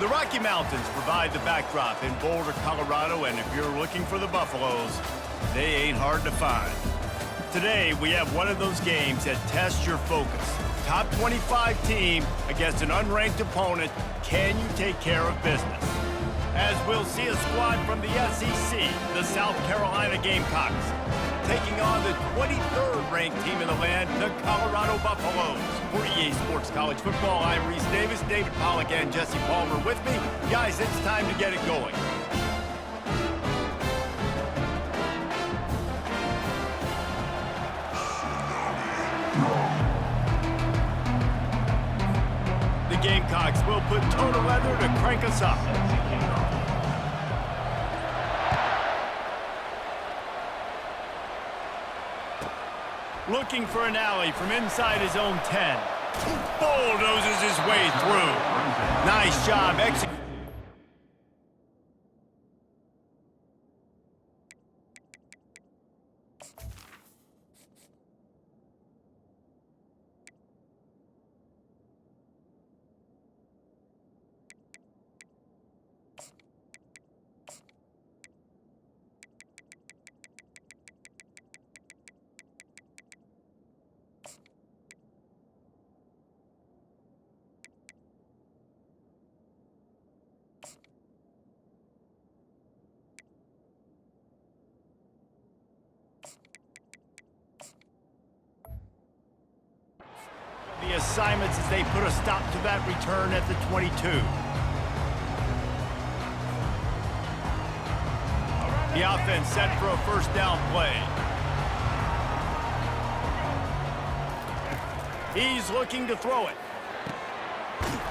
The Rocky Mountains provide the backdrop in Boulder, Colorado, and if you're looking for the Buffaloes, they ain't hard to find. Today, we have one of those games that tests your focus. Top 25 team against an unranked opponent. Can you take care of business? As we'll see a squad from the SEC, the South Carolina Gamecocks, taking on the 23rd ranked team in the land, the Colorado Buffaloes. For EA Sports College Football, I'm Reese Davis, David Pollack, and Jesse Palmer with me. Guys, it's time to get it going. The Gamecocks will put total leather to crank us up. Looking for an alley from inside his own 10. Bulldozes his way through. Nice job executing. The assignments as they put a stop to that return at the 22. The offense set for a first down play. He's looking to throw it.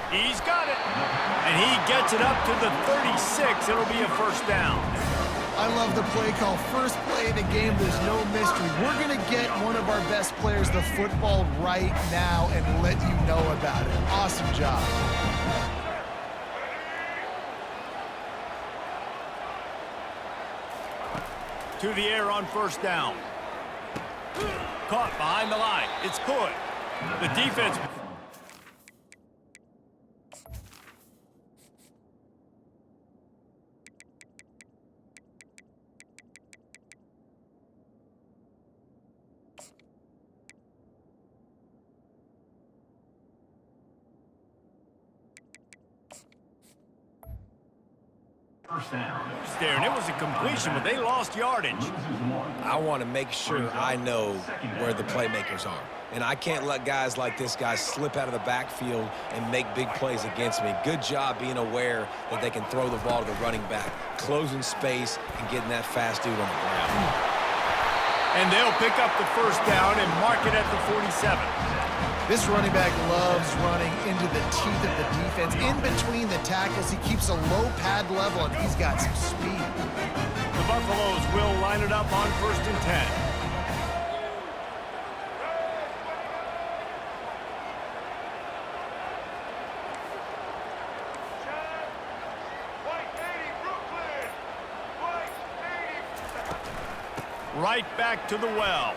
He's got it. And he gets it up to the 36. It'll be a first down. I love the play call. First play of the game, there's no mystery. We're going to get one of our best players the football right now and let you know about it. Awesome job. To the air on first down. Caught behind the line. It's good. The defense... First down. There, and it was a completion, but they lost yardage. I want to make sure I know where the playmakers are. And I can't let guys like this guy slip out of the backfield and make big plays against me. Good job being aware that they can throw the ball to the running back, closing space and getting that fast dude on the ground. And they'll pick up the first down and mark it at the 47. This running back loves running into the teeth of the defense. In between the tackles, he keeps a low pad level, and he's got some speed. The Buffaloes will line it up on first and 10. Right back to the well.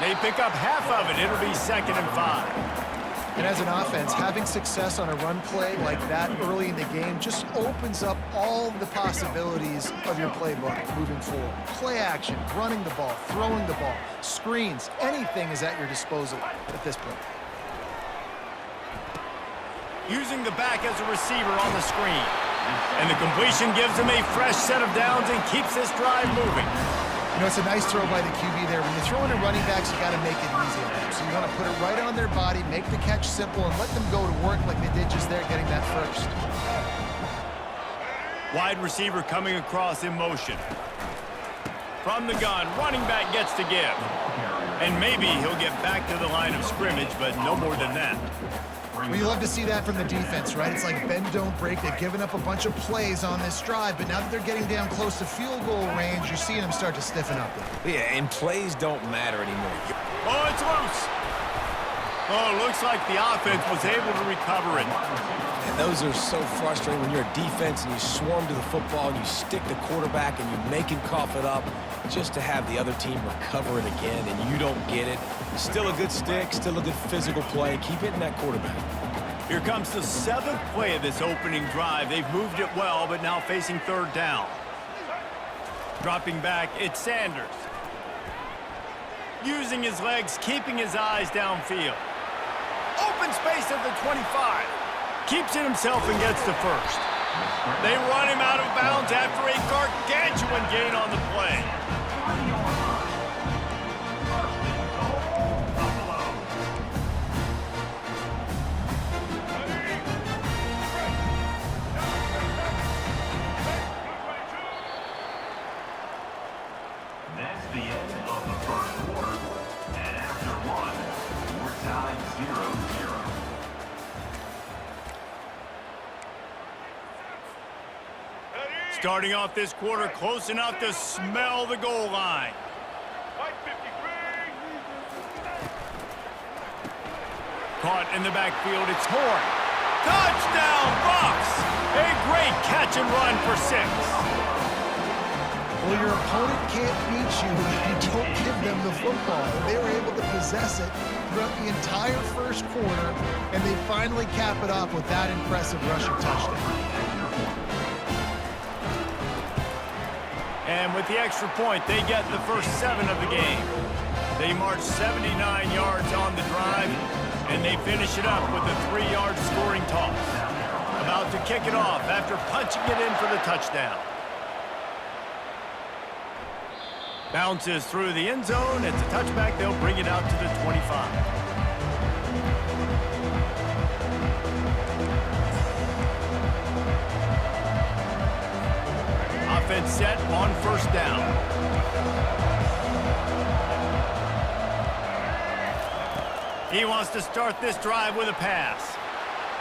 They pick up half of it. It'll be 2nd and 5. And as an offense, having success on a run play like that early in the game just opens up all the possibilities of your playbook moving forward. Play action, running the ball, throwing the ball, screens, anything is at your disposal at this point. Using the back as a receiver on the screen. And the completion gives him a fresh set of downs and keeps this drive moving. You know, it's a nice throw by the QB there. When you're throwing to running backs, you got to make it easy on them. So you want to put it right on their body, make the catch simple, and let them go to work like they did just there, getting that first. Wide receiver coming across in motion. From the gun, running back gets to give. And maybe he'll get back to the line of scrimmage, but no more than that. Well, you love to see that from the defense, right? It's like bend, don't break. They've given up a bunch of plays on this drive, but now that they're getting down close to field goal range, you're seeing them start to stiffen up. Yeah, and plays don't matter anymore. Oh, it's loose. Oh, looks like the offense was able to recover it. And those are so frustrating when you're a defense and you swarm to the football and you stick the quarterback and you make him cough it up just to have the other team recover it again and you don't get it. Still a good stick, still a good physical play. Keep hitting that quarterback. Here comes the 7th play of this opening drive. They've moved it well, but now facing 3rd down. Dropping back, it's Sanders. Using his legs, keeping his eyes downfield. Open space at the 25. Keeps it himself and gets the first. They run him out of bounds after a gargantuan gain on the play. That's the end of the first quarter. And after one, we're tied 0-0. Starting off this quarter close enough to smell the goal line. Caught in the backfield, it's Horn. Touchdown, Bucks! A great catch and run for 6. Well, your opponent can't beat you if you don't give them the football. They were able to possess it throughout the entire first quarter, and they finally cap it off with that impressive rushing touchdown. And with the extra point, they get the first 7 of the game. They march 79 yards on the drive, and they finish it up with a 3-yard scoring toss. About to kick it off after punching it in for the touchdown. Bounces through the end zone. It's a touchback. They'll bring it out to the 25. Offense set on 1st down. He wants to start this drive with a pass.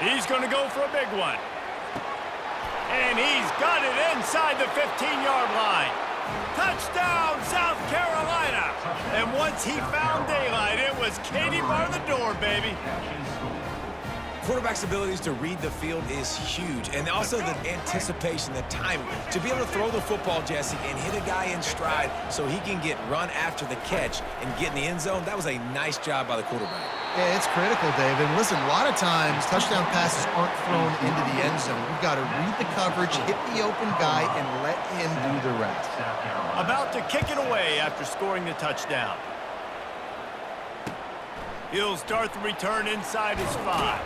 He's going to go for a big one. And he's got it inside the 15-yard line. Touchdown, South Carolina. And once he found daylight, it was Katie bar the door, baby. Quarterback's abilities to read the field is huge, and also the anticipation, the timing. To be able to throw the football, Jesse, and hit a guy in stride so he can get run after the catch and get in the end zone, that was a nice job by the quarterback. Yeah, it's critical, David. Listen, a lot of times touchdown passes aren't thrown into the end zone. You've got to read the coverage, hit the open guy, and let him do the rest. About to kick it away after scoring the touchdown. He'll start the return inside his 5.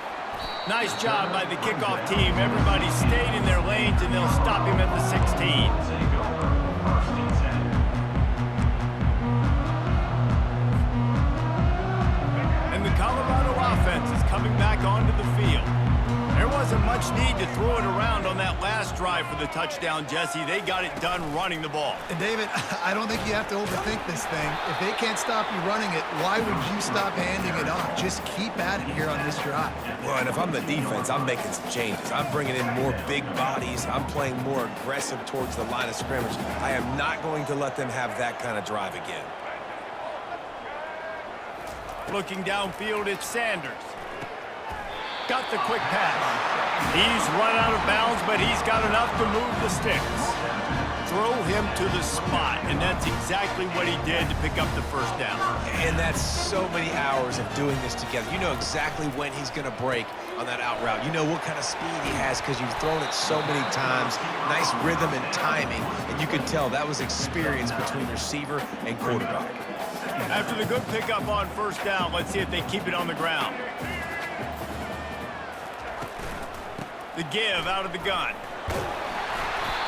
Nice job by the kickoff team. Everybody stayed in their lanes, and they'll stop him at the 16. And the Colorado offense is coming back onto the field. There wasn't much need to throw it around on that last drive for the touchdown, Jesse. They got it done running the ball. And David, I don't think you have to overthink this thing. If they can't stop you running it, why would you stop handing it off? Just keep at it here on this drive. Well, and if I'm the defense, I'm making some changes. I'm bringing in more big bodies. I'm playing more aggressive towards the line of scrimmage. I am not going to let them have that kind of drive again. Looking downfield, it's Sanders. Got the quick pass. He's run out of bounds, but he's got enough to move the sticks. Throw him to the spot, and that's exactly what he did to pick up the first down. And that's so many hours of doing this together. You know exactly when he's going to break on that out route. You know what kind of speed he has because you've thrown it so many times. Nice rhythm and timing, and you can tell that was experience between receiver and quarterback. After the good pickup on 1st down, let's see if they keep it on the ground. The give out of the gun.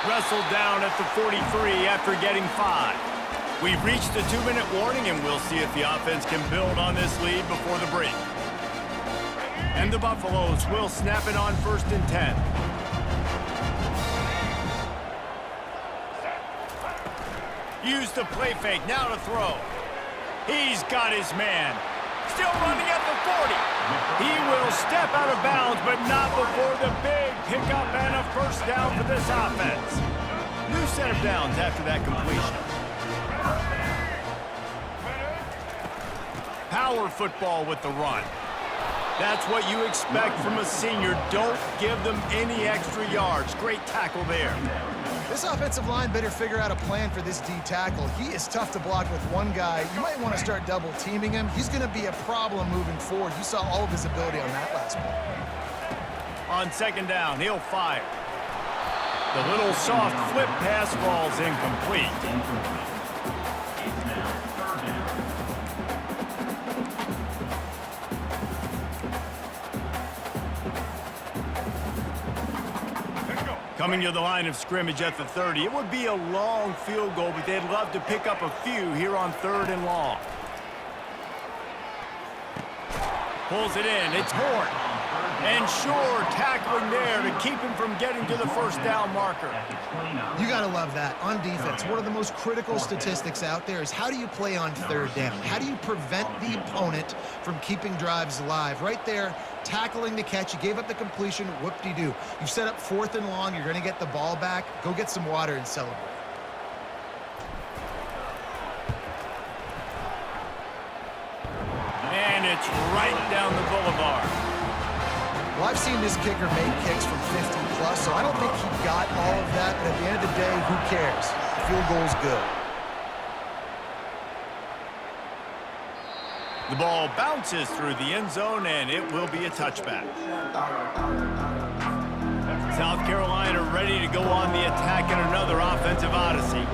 Wrestled down at the 43 after getting 5. We've reached the 2-minute warning, and we'll see if the offense can build on this lead before the break. And the Buffaloes will snap it on 1st and 10. Use the play fake, now to throw. He's got his man. Still running at the 40. He will step out of bounds, but not before the big pickup and a 1st down for this offense. New set of downs after that completion. Power football with the run. That's what you expect from a senior. Don't give them any extra yards. Great tackle there. This offensive line better figure out a plan for this D tackle. He is tough to block with one guy. You might want to start double teaming him. He's going to be a problem moving forward. You saw all of his ability on that last play. On second down, he'll fire. The little soft flip pass falls incomplete. It's now 3rd down. Coming to the line of scrimmage at the 30. It would be a long field goal, but they'd love to pick up a few here on 3rd and long. Pulls it in. It's Horn. And Shore tackling there to keep him from getting to the first down marker. You got to love that. On defense, one of the most critical statistics out there is how do you play on 3rd down? How do you prevent the opponent from keeping drives alive? Right there, tackling the catch. You gave up the completion. Whoop-de-doo. You set up 4th and long. You're going to get the ball back. Go get some water and celebrate. And it's right down the boulevard. Well, I've seen this kicker make kicks from 50 plus, so I don't think he got all of that, but at the end of the day, who cares? The field goal's good. The ball bounces through the end zone, and it will be a touchback. South Carolina ready to go on the attack in another offensive odyssey.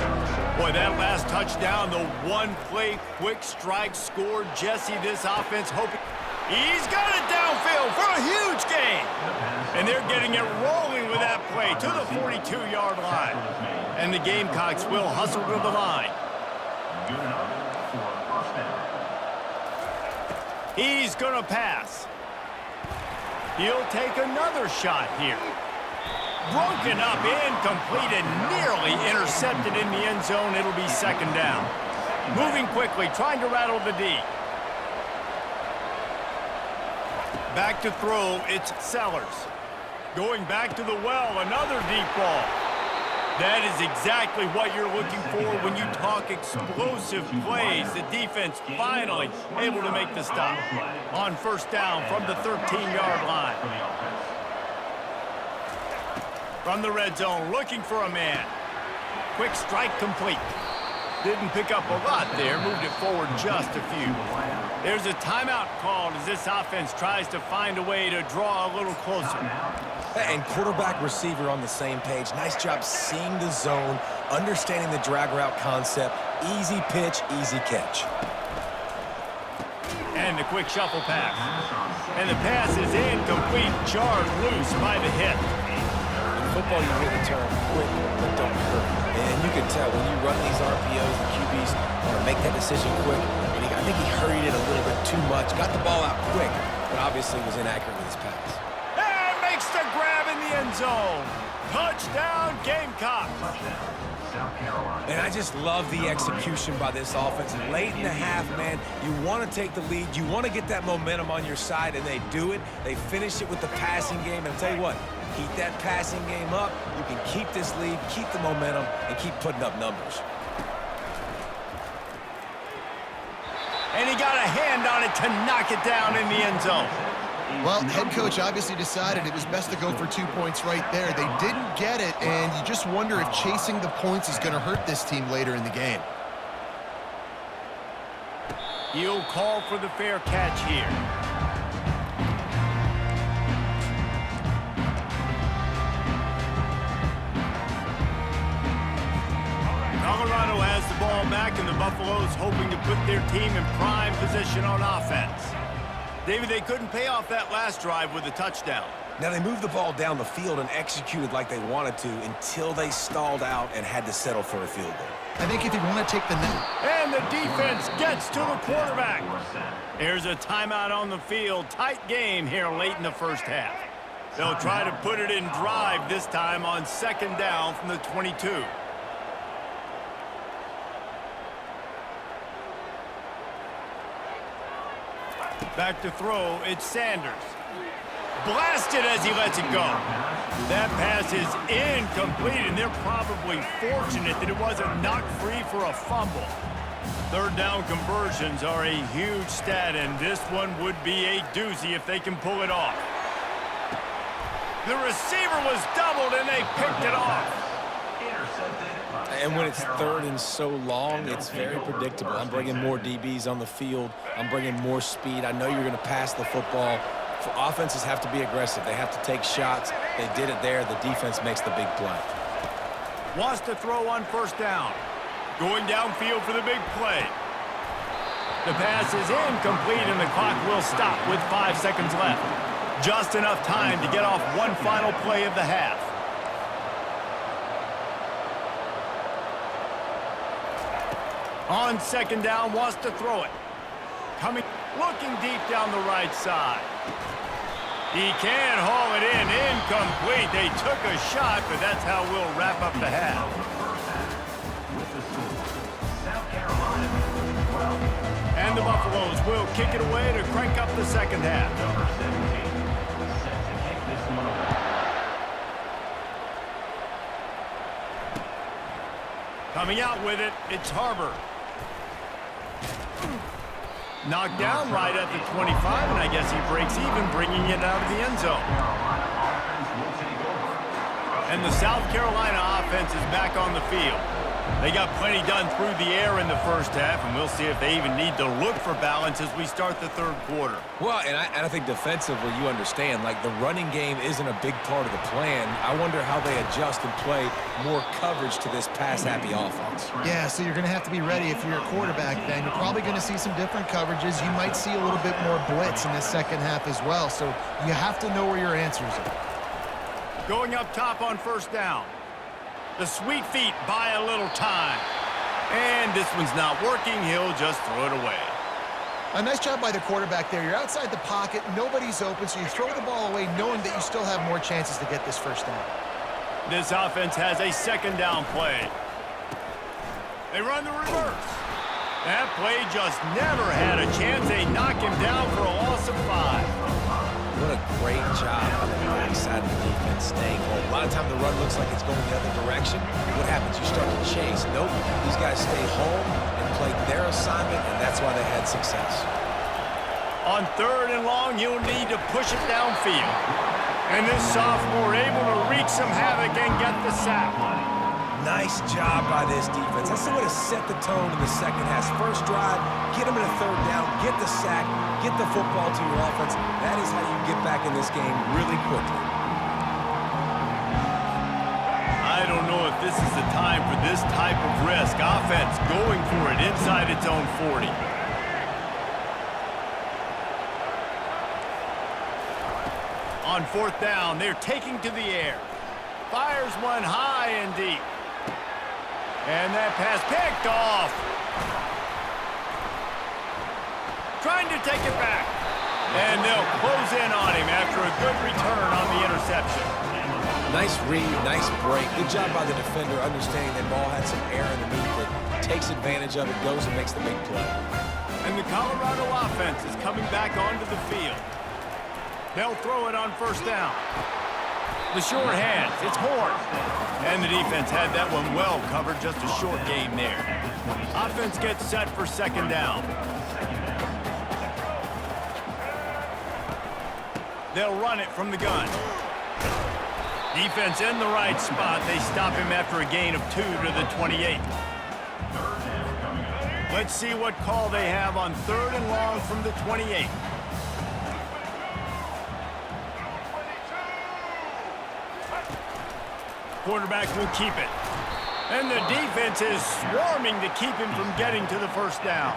Boy, that last touchdown, the one-play quick strike scored. Jesse, this offense hoping... He's got it downfield for a huge gain. And they're getting it rolling with that play to the 42-yard line. And the Gamecocks will hustle to the line. Good enough for 1st down. He's going to pass. He'll take another shot here. Broken up, incomplete, and nearly intercepted in the end zone. It'll be 2nd down. Moving quickly, trying to rattle the D. Back to throw, it's Sellers. Going back to the well, another deep ball. That is exactly what you're looking for when you talk explosive plays. The defense finally able to make the stop. On 1st down from the 13-yard line. From the red zone, looking for a man. Quick strike complete. Didn't pick up a lot there, moved it forward just a few. There's a timeout called as this offense tries to find a way to draw a little closer. And quarterback receiver on the same page. Nice job seeing the zone, understanding the drag route concept. Easy pitch, easy catch. And the quick shuffle pass. And the pass is incomplete, jarred loose by the hit. In football, you hear the term quick, but don't hurt. And you can tell when you run these RPOs, the QBs want to make that decision quick. And I think he hurried it a little bit too much. Got the ball out quick, but obviously was inaccurate with his pass. And makes the grab in the end zone. Touchdown, Gamecocks. South Carolina. And I just love the execution by this offense. Late in the half, man, you want to take the lead. You want to get that momentum on your side, and they do it. They finish it with the passing game. And I'll tell you what, keep that passing game up. You can keep this lead, keep the momentum, and keep putting up numbers. And he got a hand on it to knock it down in the end zone. Well, head coach obviously decided it was best to go for 2 points right there. They didn't get it, and you just wonder if chasing the points is going to hurt this team later in the game. He'll call for the fair catch here. Colorado has the ball back, and the Buffaloes hoping to put their team in prime position on offense. David, they couldn't pay off that last drive with a touchdown. Now, they moved the ball down the field and executed like they wanted to until they stalled out and had to settle for a field goal. I think if you want to take the net. And the defense gets to the quarterback. There's a timeout on the field. Tight game here late in the first half. They'll try to put it in drive this time on 2nd down from the 22. Back to throw, it's Sanders. Blasted as he lets it go. That pass is incomplete, and they're probably fortunate that it wasn't knocked free for a fumble. 3rd down conversions are a huge stat, and this one would be a doozy if they can pull it off. The receiver was doubled, and they picked it off. And when it's 3rd and so long, it's very predictable. I'm bringing more DBs on the field. I'm bringing more speed. I know you're going to pass the football. Offenses have to be aggressive. They have to take shots. They did it there. The defense makes the big play. Wants to throw on first down. Going downfield for the big play. The pass is incomplete, and the clock will stop with 5 seconds left. Just enough time to get off one final play of the half. On second down, wants to throw it. Looking deep down the right side. He can haul it in. Incomplete. They took a shot, but that's how we'll wrap up the half. And the Buffaloes will kick it away to crank up the second half. Number 17, set to kick this one away. Coming out with it, it's Harbor. Knocked down right at the 25, and I guess he breaks even, bringing it out of the end zone. And the South Carolina offense is back on the field. They got plenty done through the air in the first half, and we'll see if they even need to look for balance as we start the third quarter. Well, and I think defensively, you understand, like the running game isn't a big part of the plan. I wonder how they adjust and play more coverage to this pass-happy offense. Yeah, so you're going to have to be ready if you're a quarterback then. You're probably going to see some different coverages. You might see a little bit more blitz in this second half as well, so you have to know where your answers are. Going up top on first down. The sweet feet buy a little time. And this one's not working. He'll just throw it away. A nice job by the quarterback there. You're outside the pocket. Nobody's open, so you throw the ball away knowing that you still have more chances to get this first down. This offense has a second down play. They run the reverse. That play just never had a chance. They knock him down for a loss of 5. What a great job on the backside of the defense staying home. A lot of time the run looks like it's going the other direction. What happens? You start to chase. Nope. These guys stay home and played their assignment, and that's why they had success. On third and long, you'll need to push it downfield. And this sophomore able to wreak some havoc and get the sack. Nice job by this defense. That's the way to set the tone in the second half. First drive, get them in a third down, get the sack, get the football to your offense. That is how you get back in this game really quickly. I don't know if this is the time for this type of risk. Offense going for it inside its own 40. On fourth down, they're taking to the air. Fires one high and deep. And that pass picked off. Trying to take it back. And they'll close in on him after a good return on the interception. Nice read, nice break. Good job by the defender understanding that ball had some air underneath it. Takes advantage of it, goes and makes the big play. And the Colorado offense is coming back onto the field. They'll throw it on first down. The short hands, it's Horn. And the defense had that one well covered, just a short game there. Offense gets set for second down. They'll run it from the gun. Defense in the right spot. They stop him after a gain of 2 to the 28. Let's see what call they have on third and long from the 28. Quarterback will keep it. And the defense is swarming to keep him from getting to the first down.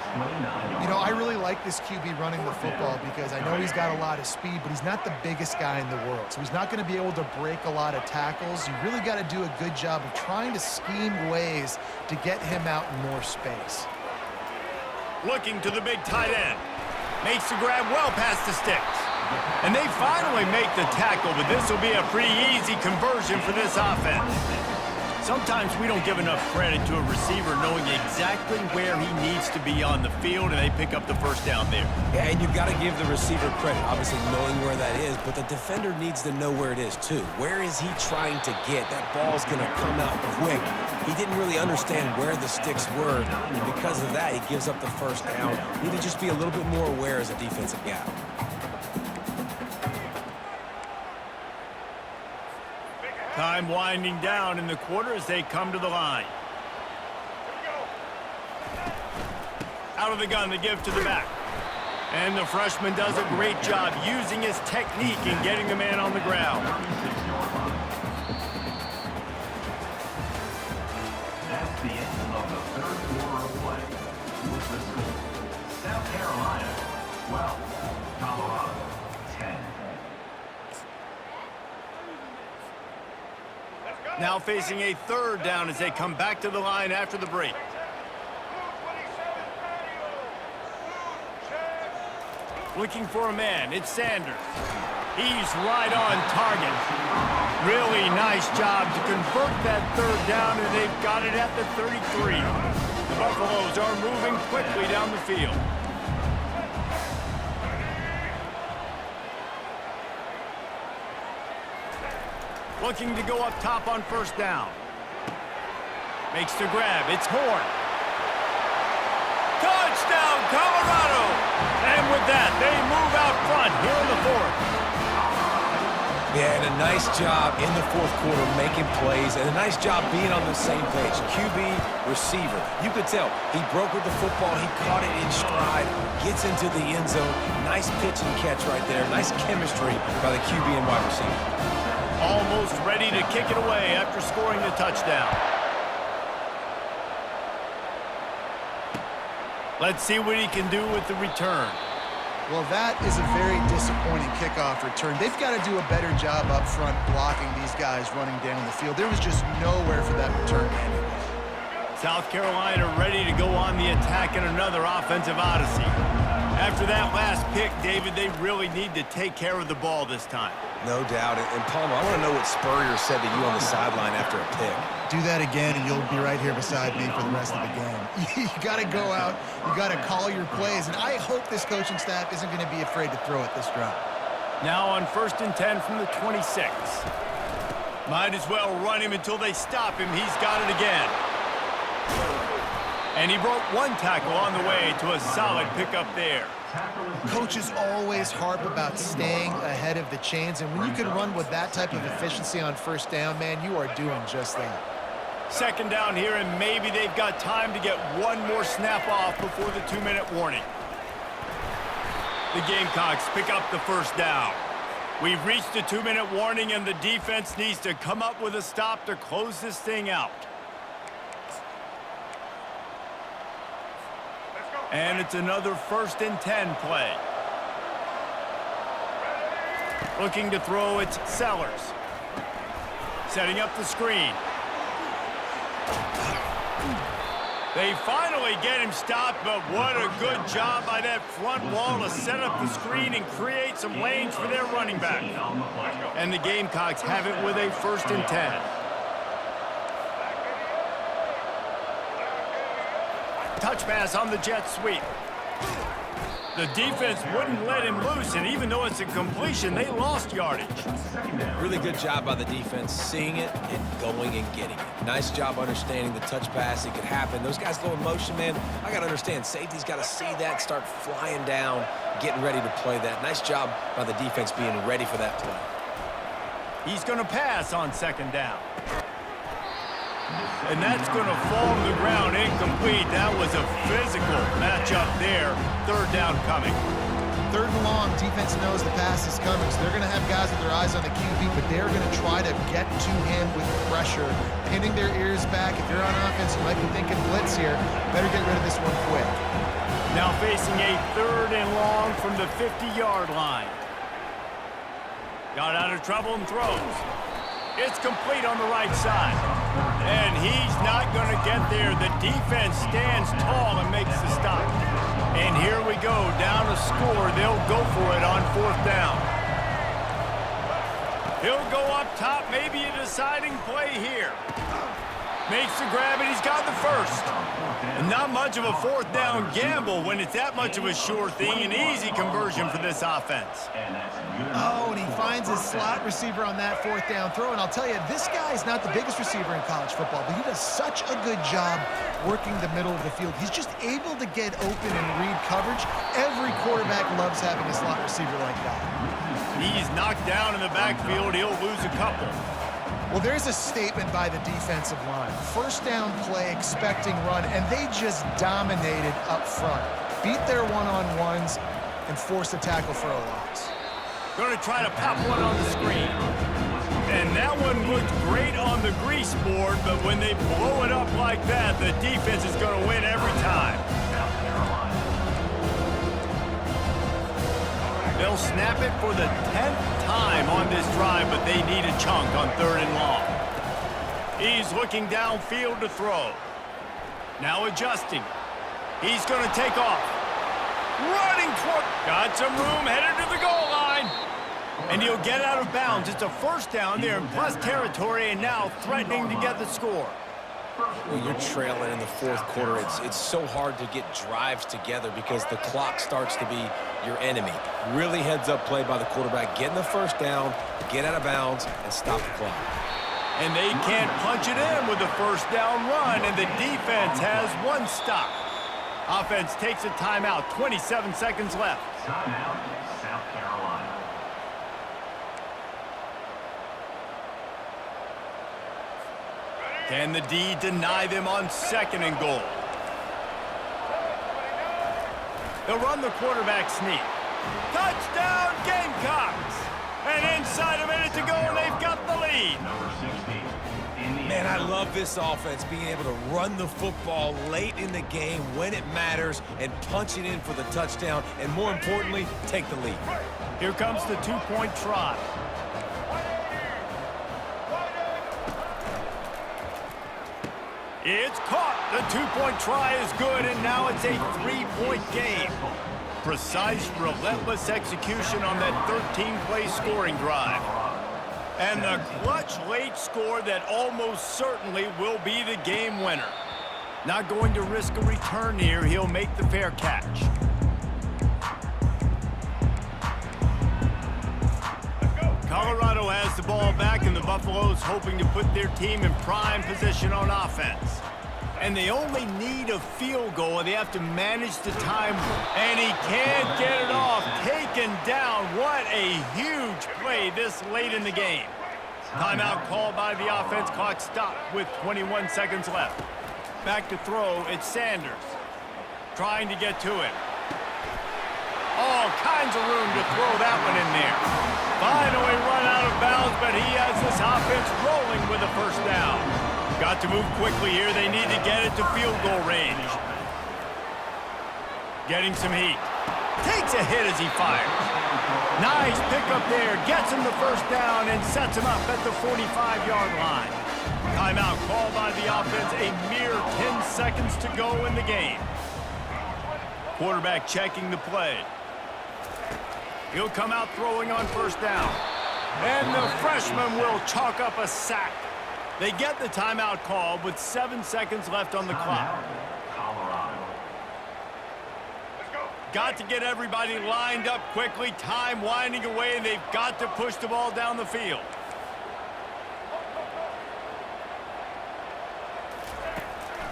You know, I really like this QB running the football because I know he's got a lot of speed, but he's not the biggest guy in the world. So he's not going to be able to break a lot of tackles. You really got to do a good job of trying to scheme ways to get him out in more space. Looking to the big tight end. Makes the grab well past the sticks. And they finally make the tackle, but this will be a pretty easy conversion for this offense. Sometimes we don't give enough credit to a receiver knowing exactly where he needs to be on the field, and they pick up the first down there. Yeah, and you've got to give the receiver credit, obviously knowing where that is, but the defender needs to know where it is too. Where is he trying to get? That ball's going to come out quick. He didn't really understand where the sticks were, and because of that, he gives up the first down. Need to just be a little bit more aware as a defensive guy. Time winding down in the quarter as they come to the line. Out of the gun, they give to the back. And the freshman does a great job using his technique and getting the man on the ground. That's the end of the third quarter of play. With the score, South Carolina 12, Colorado 10. Now facing a third down as they come back to the line after the break. Looking for a man, it's Sanders. He's right on target. Really nice job to convert that third down, and they've got it at the 33. The Buffaloes are moving quickly down the field. Looking to go up top on first down. Makes the grab, it's Horn. Touchdown, Colorado! And with that, they move out front here in the fourth. Yeah, and a nice job in the fourth quarter making plays, and a nice job being on the same page. QB, receiver. You could tell he broke with the football, he caught it in stride, gets into the end zone. Nice pitch and catch right there. Nice chemistry by the QB and wide receiver. Almost ready to kick it away after scoring the touchdown. Let's see what he can do with the return. Well, that is a very disappointing kickoff return. They've got to do a better job up front blocking these guys running down the field. There was just nowhere for that return man to go. South Carolina ready to go on the attack in another offensive odyssey. After that last pick, David, they really need to take care of the ball this time. No doubt. And Palmer, I want to know what Spurrier said to you on the sideline after a pick. Do that again, and you'll be right here beside me for the rest of the game. You got to go out. You got to call your plays, and I hope this coaching staff isn't going to be afraid to throw it this drive. Now on 1st and 10 from the 26. Might as well run him until they stop him. He's got it again. And he broke one tackle on the way to a solid pickup there. Coaches always harp about staying ahead of the chains, and when you can run with that type of efficiency on first down, man, you are doing just that. Second down here, and maybe they've got time to get one more snap off before the 2-minute warning. The Gamecocks pick up the first down. We've reached the 2-minute warning, and the defense needs to come up with a stop to close this thing out. And it's another 1st and 10 play. Looking to throw, it's Sellers. Setting up the screen. They finally get him stopped, but what a good job by that front wall to set up the screen and create some lanes for their running back. And the Gamecocks have it with a 1st and 10. Touch pass on the jet sweep. The defense wouldn't let him loose, and even though it's a completion, they lost yardage. Really good job by the defense, seeing it and going and getting it. Nice job understanding the touch pass. It could happen. Those guys go in motion, man. I got to understand, safety's got to see that, start flying down, getting ready to play that. Nice job by the defense being ready for that play. He's going to pass on 2nd down. And that's going to fall to the ground incomplete. That was a physical matchup there. 3rd down coming. 3rd and long, defense knows the pass is coming, so they're going to have guys with their eyes on the QB, but they're going to try to get to him with pressure, pinning their ears back. If you're on offense, you might be thinking blitz here. Better get rid of this one quick. Now facing a 3rd and long from the 50-yard line. Got out of trouble and throws. It's complete on the right side. And he's not going to get there. The defense stands tall and makes the stop. And here we go, down a score. They'll go for it on 4th down. He'll go up top, maybe a deciding play here. Makes the grab, and he's got the 1st. And not much of a 4th down gamble when it's that much of a sure thing. An easy conversion for this offense. Oh, and he finds his slot receiver on that 4th down throw. And I'll tell you, this guy's not the biggest receiver in college football, but he does such a good job working the middle of the field. He's just able to get open and read coverage. Every quarterback loves having a slot receiver like that. He's knocked down in the backfield. He'll lose a couple. Well, there's a statement by the defensive line. 1st down play, expecting run, and they just dominated up front. Beat their one-on-ones, and force the tackle for a loss. Going to try to pop one on the screen. And that one looked great on the grease board, but when they blow it up like that, the defense is going to win every time. They'll snap it for the 10th time on this drive, but they need a chunk on 3rd and long. He's looking downfield to throw. Now adjusting. He's going to take off. Running toward. Got some room, headed to the goal line. And he'll get out of bounds. It's a first down there in plus territory, and now threatening to get the score. When you're trailing in the 4th quarter, it's so hard to get drives together because the clock starts to be your enemy. Really heads-up play by the quarterback. Getting the first down, get out of bounds, and stop the clock. And they can't punch it in with the first down run, and the defense has one stop. Offense takes a timeout, 27 seconds left. Timeout, South Carolina. Can the D deny them on 2nd and goal? They'll run the quarterback sneak. Touchdown, Gamecocks! And inside a minute to go, and they've got the lead. Number 16, Indiana. Man, I love this offense, being able to run the football late in the game when it matters and punch it in for the touchdown, and more importantly, take the lead. Here comes the 2-point try. It's caught. The 2-point try is good, and now it's a 3-point game. Precise, relentless execution on that 13-play scoring drive. And the clutch late score that almost certainly will be the game winner. Not going to risk a return here. He'll make the fair catch. Colorado has the ball back, and the Buffaloes hoping to put their team in prime position on offense. And they only need a field goal, and they have to manage the time. And he can't get it off. Taken down. What a huge play this late in the game. Timeout called by the offense. Clock stopped with 21 seconds left. Back to throw. It's Sanders. Trying to get to it. All kinds of room to throw that one in there. Finally run out of bounds, but he has this offense rolling with a first down. Got to move quickly here. They need to get it to field goal range. Getting some heat. Takes a hit as he fires. Nice pickup there. Gets him the first down and sets him up at the 45-yard line. Timeout called by the offense. A mere 10 seconds to go in the game. Quarterback checking the play. He'll come out throwing on first down. And the freshman will chalk up a sack. They get the timeout call with 7 seconds left on the clock. Colorado. Got to get everybody lined up quickly. Time winding away, and they've got to push the ball down the field.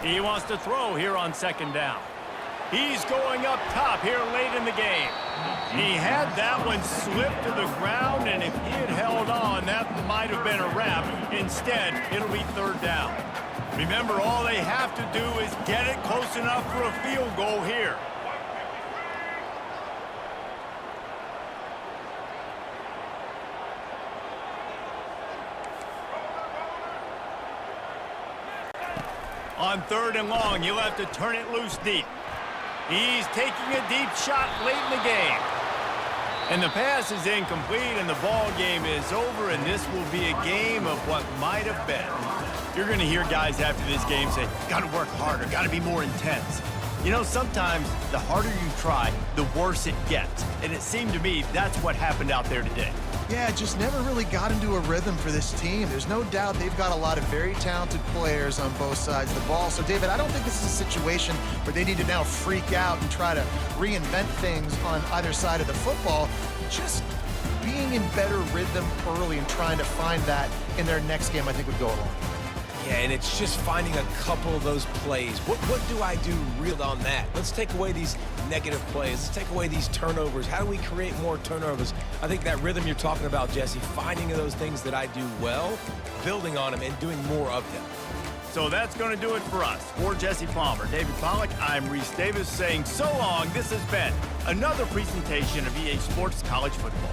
He wants to throw here on 2nd down. He's going up top here late in the game. He had that one slip to the ground, and if he had held on, that might have been a wrap. Instead, it'll be 3rd down. Remember, all they have to do is get it close enough for a field goal here. On 3rd and long, you'll have to turn it loose deep. He's taking a deep shot late in the game. And the pass is incomplete, and the ball game is over, and this will be a game of what might have been. You're going to hear guys after this game say, got to work harder, got to be more intense. You know, sometimes the harder you try, the worse it gets. And it seemed to me that's what happened out there today. Yeah, just never really got into a rhythm for this team. There's no doubt they've got a lot of very talented players on both sides of the ball. So, David, I don't think this is a situation where they need to now freak out and try to reinvent things on either side of the football. Just being in better rhythm early and trying to find that in their next game, I think, would go a long way. Yeah, and it's just finding a couple of those plays. What do I do real on that? Let's take away these negative plays. Let's take away these turnovers. How do we create more turnovers? I think that rhythm you're talking about, Jesse, finding those things that I do well, building on them, and doing more of them. So that's going to do it for us. For Jesse Palmer, David Pollack, I'm Reese Davis saying so long. This has been another presentation of EA Sports College Football.